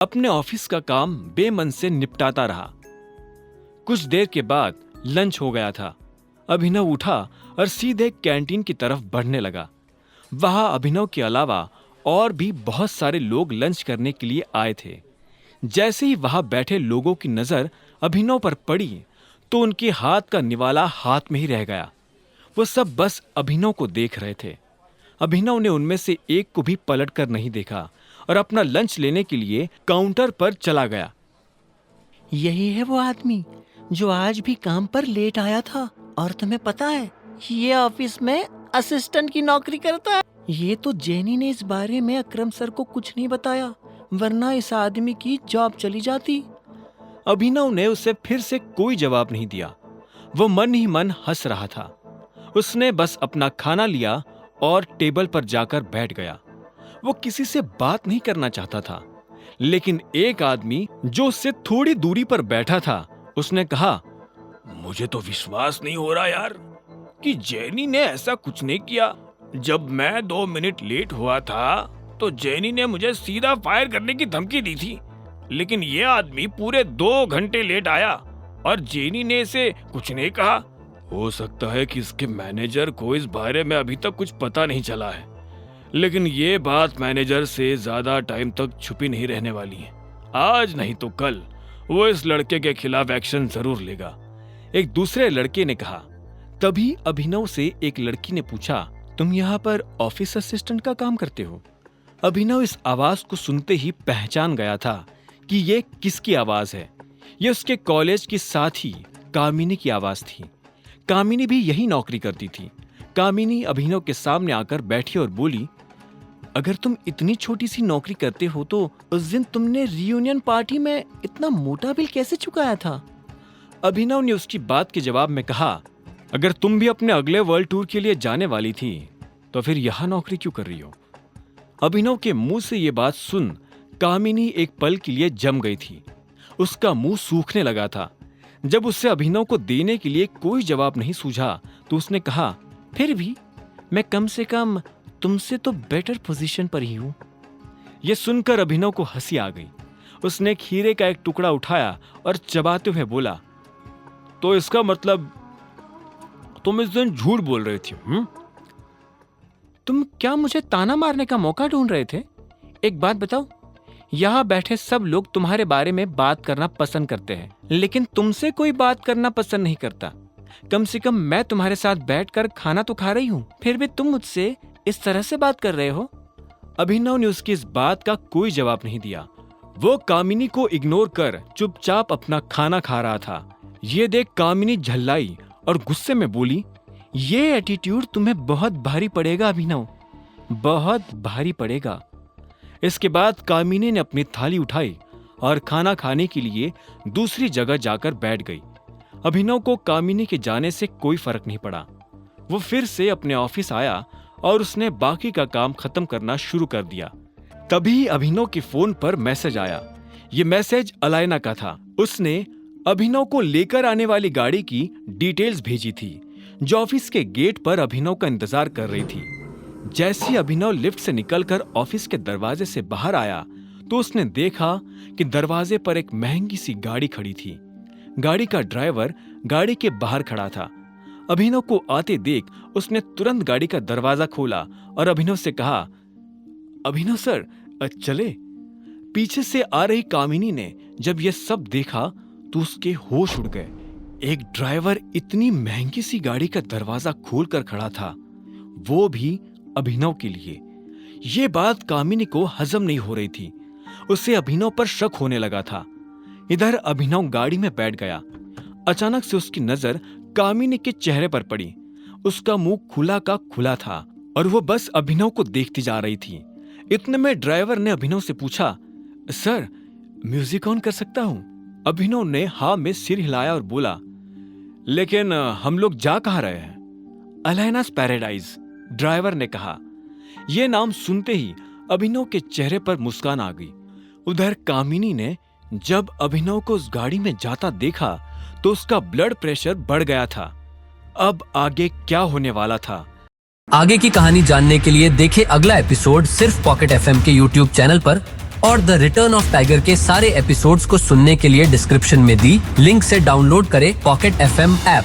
अपने ऑफिस का काम बेमन से निपटाता रहा। कुछ देर के बाद लंच हो गया था। अभिनव उठा और सीधे कैंटीन की तरफ बढ़ने लगा। वहां अभिनव के अलावा और भी बहुत सारे लोग लंच करने के लिए आए थे। जैसे ही वहां बैठे लोगों की नजर अभिनव पर पड़ी तो उनके हाथ का निवाला हाथ में ही रह गया। वो सब बस अभिनव को देख रहे थे। अभिनव ने उनमें से एक को भी पलट कर नहीं देखा और अपना लंच लेने के लिए काउंटर पर चला गया। यही है वो आदमी जो आज भी काम पर लेट आया था। और तुम्हें पता है, ये ऑफिस में असिस्टेंट की नौकरी करता है। ये तो जेनी ने इस बारे में अकरम सर को कुछ नहीं बताया, वरना इस आदमी की जॉब चली जाती। अभिनव ने उसे फिर से कोई जवाब नहीं दिया। वो मन ही मन हंस रहा था। उसने बस अपना खाना लिया और टेबल पर जाकर बैठ गया। वो किसी से बात नहीं करना चाहता था, लेकिन एक आदमी जो उससे थोड़ी दूरी पर बैठा था, उसने कहा, मुझे तो विश्वास नहीं हो रहा यार कि जेनी ने ऐसा कुछ नहीं किया। जब मैं 2 मिनट लेट हुआ था तो जेनी ने मुझे सीधा फायर करने की धमकी दी थी, लेकिन ये आदमी पूरे 2 घंटे लेट आया और जेनी ने इसे कुछ नहीं कहा। हो सकता है कि इसके मैनेजर को इस बारे में अभी तक कुछ पता नहीं चला है, लेकिन ये बात मैनेजर से ज्यादा टाइम तक छुपी नहीं रहने वाली है। आज नहीं तो कल वो इस लड़के के खिलाफ एक्शन जरूर लेगा, एक दूसरे लड़के ने कहा। तभी अभिनव से एक लड़की ने पूछा, तुम यहाँ पर ऑफिस असिस्टेंट का काम करते हो? अभिनव इस आवाज को सुनते ही पहचान गया था कि ये किसकी आवाज है। ये उसके कॉलेज की साथी कामिनी की आवाज थी। कामिनी भी यही नौकरी करती थी। कामिनी अभिनव के सामने आकर बैठी और बोली, अगर तुम इतनी छोटी सी नौकरी करते हो तो उस दिन तुमने रियूनियन पार्टी में इतना मोटा बिल कैसे चुकाया था? अभिनव ने उसकी बात के जवाब में कहा, अगर तुम भी अपने अगले वर्ल्ड टूर के लिए जाने वाली थी तो फिर यहां नौकरी क्यों कर रही हो? अभिनव के मुंह से ये बात सुन कामिनी एक पल के लिए जम गई थी। उसका मुंह सूखने लगा था। जब उससे अभिनव को देने के लिए कोई जवाब नहीं सूझा तो उसने कहा, फिर भी मैं कम से कम तुमसे तो बेटर पोजीशन पर ही हूं। यह सुनकर अभिनव को हंसी आ गई। उसने खीरे का एक टुकड़ा उठाया और चबाते हुए बोला, तो इसका मतलब तुम इस दिन झूठ बोल रही थी? तुम क्या मुझे ताना मारने का मौका ढूंढ रहे थे? एक बात बताओ, यहाँ बैठे सब लोग तुम्हारे बारे में बात करना पसंद करते हैं, लेकिन तुमसे कोई बात करना पसंद नहीं करता। कम से कम मैं तुम्हारे साथ बैठकर खाना तो खा रही हूँ, फिर भी तुम मुझसे इस तरह से बात कर रहे हो। अभिनव ने उसकी इस बात का कोई जवाब नहीं दिया। वो कामिनी को इग्नोर कर चुपचाप अपना खाना खा रहा था। ये देख कामिनी झल्लाई और गुस्से में बोली, ये एटीट्यूड तुम्हें बहुत भारी पड़ेगा अभिनव, बहुत भारी पड़ेगा। इसके बाद कामिनी ने अपनी थाली उठाई और खाना खाने के लिए दूसरी जगह जाकर बैठ गई। अभिनव को कामिनी के जाने से कोई फर्क नहीं पड़ा। वो फिर से अपने ऑफिस आया और उसने बाकी का काम खत्म करना शुरू कर दिया। तभी अभिनव के फोन पर मैसेज आया। ये मैसेज अलायना का था। उसने अभिनव को लेकर आने वाली गाड़ी की डिटेल्स भेजी थी, जो ऑफिस के गेट पर अभिनव का इंतजार कर रही थी। जैसे ही अभिनव लिफ्ट से निकलकर ऑफिस के दरवाजे से बाहर आया तो उसने देखा कि दरवाजे पर एक महंगी सी गाड़ी खड़ी थी। गाड़ी का ड्राइवर गाड़ी के बाहर खड़ा था। अभिनव को आते देख उसने तुरंत गाड़ी का दरवाजा खोला और अभिनव से कहा, अभिनव सर चले। पीछे से आ रही कामिनी ने जब यह सब देखा तो उसके होश उड़ गए। एक ड्राइवर इतनी महंगी सी गाड़ी का दरवाजा खोलकर खड़ा था, वो भी अभिनव के लिए। ये बात कामिनी को हजम नहीं हो रही थी। उसे अभिनव पर शक होने लगा था। इधर अभिनव गाड़ी में बैठ गया। अचानक से उसकी नजर कामिनी के चेहरे पर पड़ी। उसका मुंह खुला का खुला था और वो बस अभिनव को देखती जा रही थी। इतने में ड्राइवर ने अभिनव से पूछा, सर म्यूजिक ऑन कर सकता हूं? अभिनव ने हाँ में सिर हिलाया और बोला, लेकिन हम लोग जा कहाँ रहे हैं? अलायनास पैराडाइज, ड्राइवर ने कहा। यह नाम सुनते ही अभिनव के चेहरे पर मुस्कान आ गई। उधर कामिनी ने जब अभिनव को उस गाड़ी में जाता देखा तो उसका ब्लड प्रेशर बढ़ गया था। अब आगे क्या होने वाला था? आगे की कहानी जानने के लिए देखें अगला एपिसोड सिर्फ पॉकेट एफएम के यूट्यूब चैनल पर। और द रिटर्न ऑफ टाइगर के सारे एपिसोड्स को सुनने के लिए डिस्क्रिप्शन में दी लिंक से डाउनलोड करें पॉकेट FM ऐप।